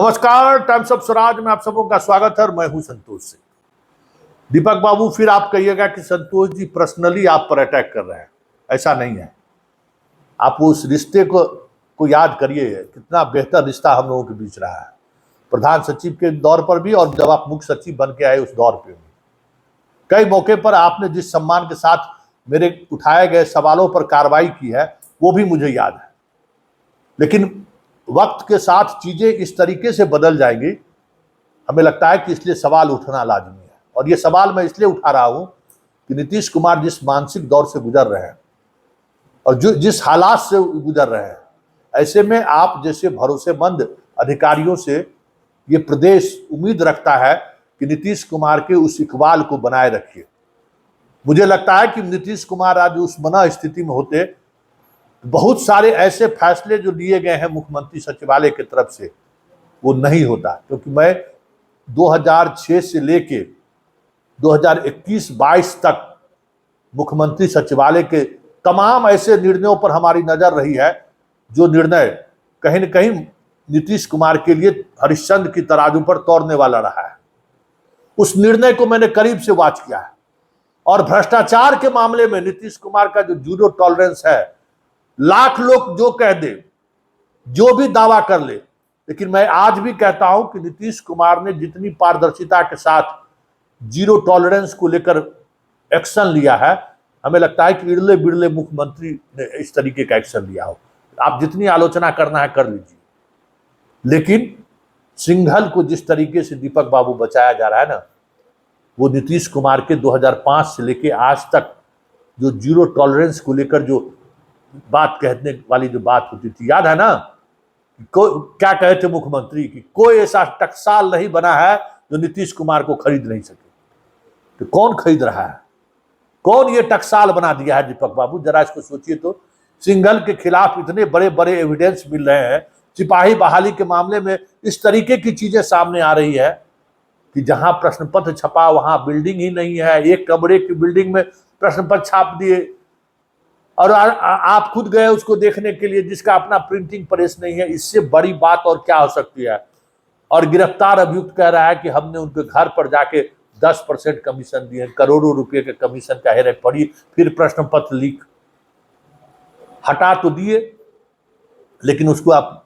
नमस्कार, times of Swaraj में आप सबों का स्वागत है और मैं हूं संतोष सिंह। दीपक बाबू, फिर आप कहिएगा कि संतोष जी पर्सनली आप पर अटैक कर रहे हैं। ऐसा नहीं है। आप उस रिश्ते को याद करिए, कितना बेहतर रिश्ता हम लोगों के बीच रहा है, प्रधान सचिव के दौर पर भी और जब आप मुख्य सचिव बन के आए उस दौर पर भी। कई मौके पर आपने जिस सम्मान के साथ मेरे उठाए गए सवालों पर कार्रवाई की है वो भी मुझे याद है। लेकिन वक्त के साथ चीजें इस तरीके से बदल जाएंगी, हमें लगता है कि इसलिए सवाल उठना लाजमी है। और ये सवाल मैं इसलिए उठा रहा हूं कि नीतीश कुमार जिस मानसिक दौर से गुजर रहे हैं और जिस हालात से गुजर रहे हैं, ऐसे में आप जैसे भरोसेमंद अधिकारियों से ये प्रदेश उम्मीद रखता है कि नीतीश कुमार के उस इकबाल को बनाए रखिए। मुझे लगता है कि नीतीश कुमार आज उस मना स्थिति में होते, बहुत सारे ऐसे फैसले जो लिए गए हैं मुख्यमंत्री सचिवालय की तरफ से वो नहीं होता। क्योंकि मैं 2006 से लेके 2021-22 तक मुख्यमंत्री सचिवालय के तमाम ऐसे निर्णयों पर हमारी नजर रही है जो निर्णय कहीं न कहीं नीतीश कुमार के लिए हरिश्चंद्र की तराजू पर तौलने वाला रहा है। उस निर्णय को मैंने करीब से वॉच किया है और भ्रष्टाचार के मामले में नीतीश कुमार का जो जीरो टॉलरेंस है, लाख लोग जो कह दे, जो भी दावा कर ले, लेकिन मैं आज भी कहता हूं कि नीतीश कुमार ने जितनी पारदर्शिता के साथ जीरो टॉलरेंस को लेकर एक्शन लिया है, हमें लगता है कि इड़ले बिड़ले मुख्यमंत्री ने इस तरीके का एक्शन लिया हो। आप जितनी आलोचना करना है कर लीजिए, लेकिन सिंघल को जिस तरीके से दीपक बाबू बचाया जा रहा है ना, वो नीतीश कुमार के 2005 से लेके आज तक जो जीरो टॉलरेंस को लेकर जो बात कहने वाली जो बात होती थी, याद है ना? क्या कहे थे मुख्यमंत्री कि कोई ऐसा टकसाल नहीं बना है जो नीतीश कुमार को खरीद नहीं सके। तो कौन खरीद रहा है? कौन ये टकसाल बना दिया है दीपक बाबू? जरा इसको सोचिए तो। सिंघल के खिलाफ इतने बड़े बड़े एविडेंस मिल रहे हैं, सिपाही बहाली के मामले में इस तरीके की चीजें सामने आ रही है कि जहां प्रश्न पत्र छपा वहां बिल्डिंग ही नहीं है, एक कमरे की बिल्डिंग में प्रश्न पत्र छाप दिए और आप खुद गए उसको देखने के लिए, जिसका अपना प्रिंटिंग प्रेस नहीं है। इससे बड़ी बात और क्या हो सकती है? और गिरफ्तार अभियुक्त कह रहा है कि हमने उनके घर पर जाके 10% कमीशन दिए, करोड़ों रुपए के कमीशन का हेरे पड़ी, फिर प्रश्न पत्र लीक। हटा तो दिए, लेकिन उसको आप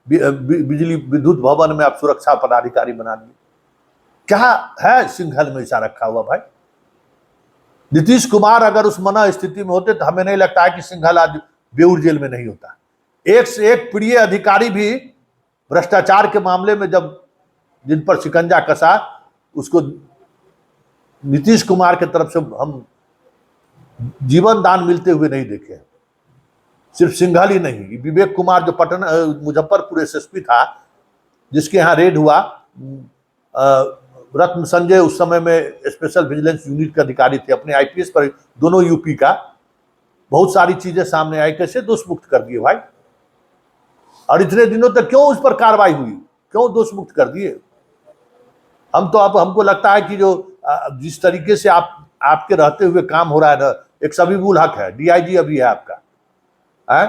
बिजली विद्युत भवन में आप सुरक्षा पदाधिकारी बना दिए। क्या है सिंघल में ऐसा रखा हुआ भाई? नीतीश कुमार अगर उस मना स्थिति में होते तो हमें नहीं लगता है कि सिंघल आज बेऊर जेल में नहीं होता। एक से एक प्रिय अधिकारी भी भ्रष्टाचार के मामले में जब जिन पर शिकंजा कसा, उसको नीतीश कुमार की तरफ से हम जीवन दान मिलते हुए नहीं देखे। सिर्फ सिंघल ही नहीं, विवेक कुमार जो पटना मुजफ्फरपुर एसएसपी था, जिसके यहाँ रेड हुआ, रत्न संजय उस समय में स्पेशल विजिलेंस यूनिट के अधिकारी थे, अपने आईपीएस पर दोनों यूपी का, बहुत सारी चीजें सामने आई, कैसे दोष मुक्त कर दिए भाई। और इतने दिनों तक क्यों उस पर कार्रवाई हुई, क्यों दोष मुक्त कर दिए? हम तो अब हमको लगता है कि जो जिस तरीके से आपके रहते हुए काम हो रहा है ना, एक सबीबुल हक है, डीआईजी अभी है आपका, है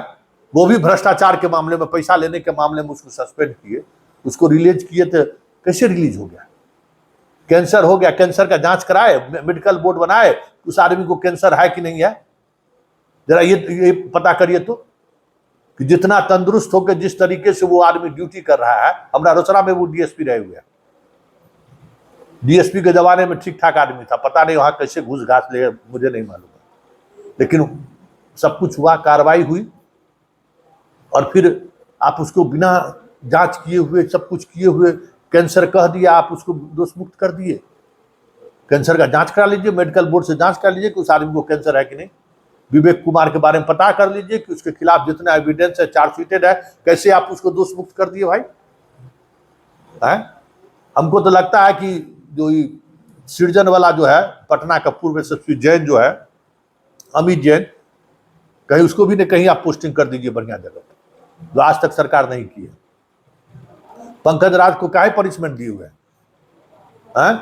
वो भी भ्रष्टाचार के मामले में, पैसा लेने के मामले में उसको सस्पेंड किए, उसको रिलीज किए, तो कैसे रिलीज हो गया? कैंसर हो गया, कैंसर का जांच कराए, मेडिकल बोर्ड बनाए, उस आदमी को कैंसर है कि नहीं है, जरा ये पता करिए तो, कि जितना तंदुरुस्त होकर जिस तरीके से वो आदमी ड्यूटी कर रहा है। हमारा रोसड़ा में वो डीएसपी रहे हुए हैं, डीएसपी के जमाने में ठीक ठाक आदमी था, पता नहीं वहां कैसे घूस घास ले, मुझे नहीं मालूम, लेकिन सब कुछ हुआ, कार्रवाई हुई, और फिर आप उसको बिना जांच किए हुए, सब कुछ किए हुए कैंसर कह दिया, आप उसको दोष मुक्त कर दिए। कैंसर का जांच करा लीजिए, मेडिकल बोर्ड से जांच करा लीजिए कि उस आदमी को कैंसर है कि नहीं। विवेक कुमार के बारे में पता कर लीजिए कि उसके खिलाफ जितना एविडेंस है, चार्जशीटेड है, कैसे आप उसको दोष मुक्त कर दिए भाई? हमको तो लगता है कि जो सृजन वाला जो है पटना का पूर्व एसएसपी जैन जो है, अमित जैन, कहीं उसको भी नहीं, कहीं आप पोस्टिंग कर दीजिए बढ़िया जगह, जो आज तक सरकार नहीं की है। पंकज राज को क्या पनिशमेंट दिए हुए हैं?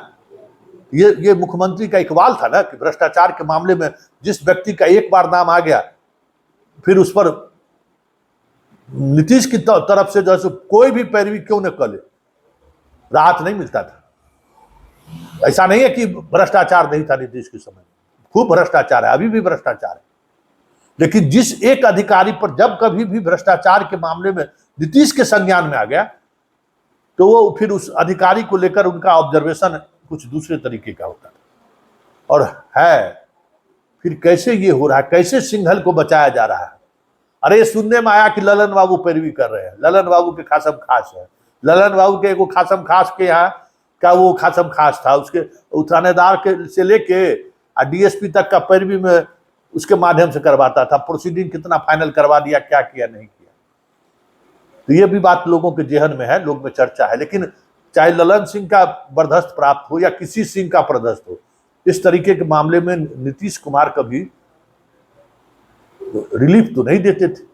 ये मुख्यमंत्री का इकबाल था ना कि भ्रष्टाचार के मामले में जिस व्यक्ति का एक बार नाम आ गया, फिर उस पर नीतीश की तरफ से जैसे कोई भी पैरवी क्यों न कर ले, राहत नहीं मिलता था। ऐसा नहीं है कि भ्रष्टाचार नहीं था नीतीश के समय, खूब भ्रष्टाचार है, अभी भी भ्रष्टाचार है। लेकिन जिस एक अधिकारी पर जब कभी भी भ्रष्टाचार के मामले में नीतीश के संज्ञान में आ गया, तो वो फिर उस अधिकारी को लेकर उनका ऑब्जर्वेशन कुछ दूसरे तरीके का होता था। और है फिर कैसे ये हो रहा है, कैसे सिंघल को बचाया जा रहा है। अरे सुनने में आया कि ललन बाबू पैरवी कर रहे हैं, ललन बाबू के खासम खास है, ललन बाबू के एगो खासम खास के यहाँ का वो खासम खास था, उसके थानेदार के से लेके डीएसपी तक का पैरवी में उसके माध्यम से करवाता था। प्रोसीडिंग कितना फाइनल करवा दिया, क्या किया नहीं किया, तो ये भी बात लोगों के जेहन में है, लोग में चर्चा है। लेकिन चाहे ललन सिंह का बर्दाश्त प्राप्त हो या किसी सिंह का बर्दाश्त हो, इस तरीके के मामले में नीतीश कुमार कभी रिलीफ तो नहीं देते थे।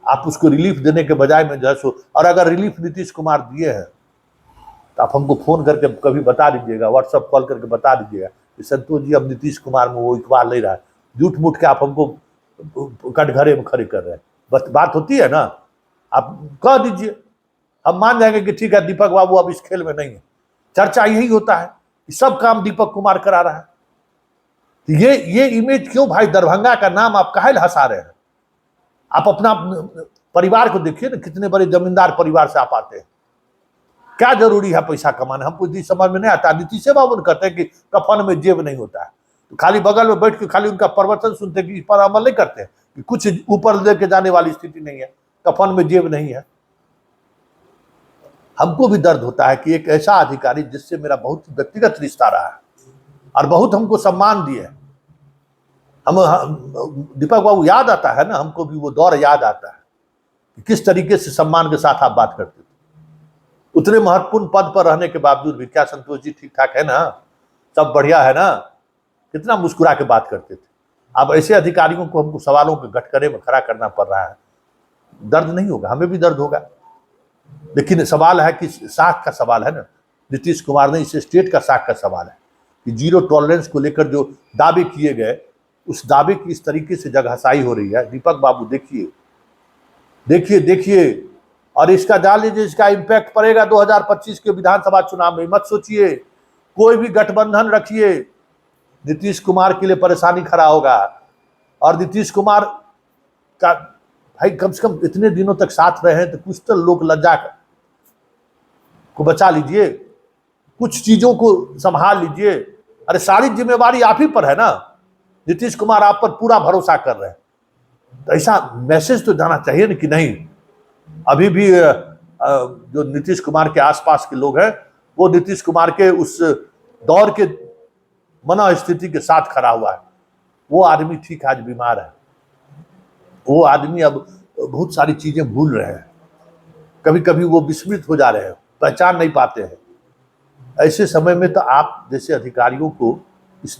आप उसको रिलीफ देने के बजाय में जो है, और अगर रिलीफ नीतीश कुमार दिए हैं तो आप हमको फोन करके कभी बता दीजिएगा, व्हाट्सएप कॉल करके बता दीजिएगा कि संतोष जी अब नीतीश कुमार में वो इकबाल नहीं रहा है। झूठ मूठ के आप हमको कटघरे में खड़े कर रहे हैं। बस बात होती है ना, आप कह दीजिए, हम मान जाएंगे कि ठीक है दीपक बाबू अब इस खेल में नहीं है। चर्चा यही होता है कि सब काम दीपक कुमार करा रहा है। तो ये इमेज क्यों भाई, दरभंगा का नाम आप काहे हंसा रहे हैं? आप अपना परिवार को देखिए ना, कितने बड़े जमींदार परिवार से आप आते हैं। क्या जरूरी है पैसा कमाना, हमको जी समझ में नहीं आता। नीतीश बाबू कहते हैं कि कफन में जेब नहीं होता है, तो खाली बगल में बैठ के खाली उनका प्रवचन सुनते हैं कि इस पर अमल नहीं करते हैं कि कुछ ऊपर लेके जाने वाली स्थिति नहीं है, कफन में जेब नहीं है। हमको भी दर्द होता है कि एक ऐसा अधिकारी जिससे मेरा बहुत व्यक्तिगत रिश्ता रहा है और बहुत हमको सम्मान दिए, हम दीपक बाबू याद आता है ना, हमको भी वो दौर याद आता है कि किस तरीके से सम्मान के साथ आप बात करते थे। उतने महत्वपूर्ण पद पर रहने के बावजूद भी, क्या संतोष जी ठीक ठाक है ना, सब बढ़िया है ना, कितना मुस्कुरा के बात करते थे। अब ऐसे अधिकारियों को हमको सवालों के गठकरे में खड़ा करना पड़ रहा है। दर्द नहीं होगा, हमें भी दर्द होगा, लेकिन सवाल है कि साख का सवाल है ना, नीतीश कुमार ने इस स्टेट का साख का सवाल है कि जीरो टॉलरेंस को लेकर जो दावे किए गए, उस दावे की इस तरीके से जगहसाई हो रही है। दीपक बाबू देखिए देखिए देखिए, और इसका जान लीजिए, इसका इम्पैक्ट पड़ेगा 2025 के विधानसभा चुनाव में। मत सोचिए, कोई भी गठबंधन रखिए, नीतीश कुमार के लिए परेशानी खड़ा होगा। और नीतीश कुमार का भाई कम से कम इतने दिनों तक साथ रहे हैं, तो कुछ तो लोक लज्जा को बचा लीजिए, कुछ चीजों को संभाल लीजिए। अरे सारी जिम्मेवारी आप ही पर है ना, नीतीश कुमार आप पर पूरा भरोसा कर रहे हैं, तो ऐसा मैसेज तो जाना चाहिए ना कि नहीं। अभी भी जो नीतीश कुमार के आसपास के लोग हैं, वो नीतीश कुमार के उस दौर के मनोस्थिति के साथ खड़ा हुआ है। वो आदमी ठीक आज बीमार है, वो आदमी अब बहुत सारी चीजें भूल रहे हैं, कभी कभी वो विस्मृत हो जा रहे हैं, पहचान नहीं पाते हैं। ऐसे समय में तो आप जैसे अधिकारियों को, इस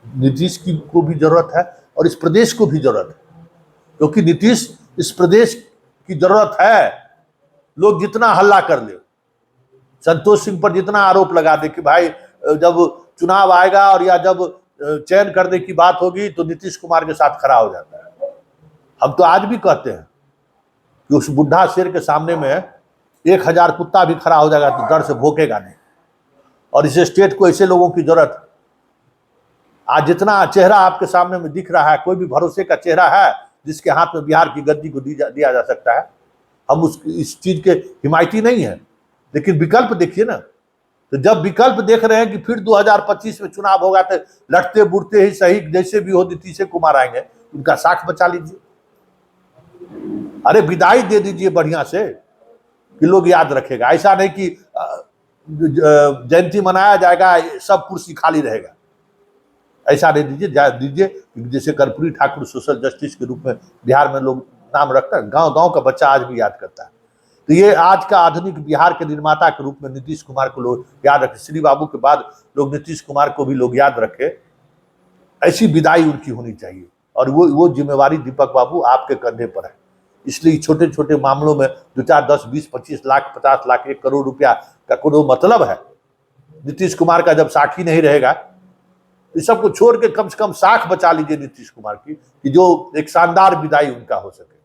नीतीश की को भी जरूरत है और इस प्रदेश को भी जरूरत है, क्योंकि नीतीश इस प्रदेश की जरूरत है। लोग जितना हल्ला कर ले, संतोष सिंह पर जितना आरोप लगा दे कि भाई जब चुनाव आएगा और या जब चयन करने की बात होगी तो नीतीश कुमार के साथ खड़ा हो जाता है। हम तो आज भी कहते हैं कि उस बुढ़ा शेर के सामने में 1000 कुत्ता भी खड़ा हो जाएगा तो डर से भौंकेगा नहीं। और इस स्टेट को ऐसे लोगों की जरूरत है। आज जितना चेहरा आपके सामने में दिख रहा है, कोई भी भरोसे का चेहरा है जिसके हाथ में बिहार की गद्दी को दिया जा सकता है, हम इस चीज के हिमायती नहीं है। लेकिन विकल्प देखिए ना, तो जब विकल्प देख रहे हैं कि फिर 2025 में चुनाव होगा तो लड़ते बुड़ते ही सही, जैसे भी हो नीतीश कुमार आएंगे, उनका साख बचा लीजिए। अरे विदाई दे दीजिए बढ़िया से कि लोग याद रखेगा। ऐसा नहीं कि जयंती मनाया जाएगा, सब कुर्सी खाली रहेगा, ऐसा नहीं दीजिए। जैसे कर्पूरी ठाकुर सोशल जस्टिस के रूप में बिहार में लोग नाम रखता है, गांव गांव का बच्चा आज भी याद करता है। तो ये आज का आधुनिक बिहार के निर्माता के रूप में नीतीश कुमार को लोग याद रखे। श्री बाबू के बाद लोग नीतीश कुमार को भी लोग याद रखे, ऐसी विदाई उनकी होनी चाहिए। और वो जिम्मेवारी दीपक बाबू आपके कंधे पर है। इसलिए छोटे छोटे मामलों में 2, 4, 10, 20, 25 लाख, 50 लाख, 1 करोड़ रुपया का कोई मतलब है? नीतीश कुमार का जब साखी नहीं रहेगा, इस सबको छोड़ के कम से कम साख बचा लीजिए नीतीश कुमार की, कि जो एक शानदार विदाई उनका हो सके।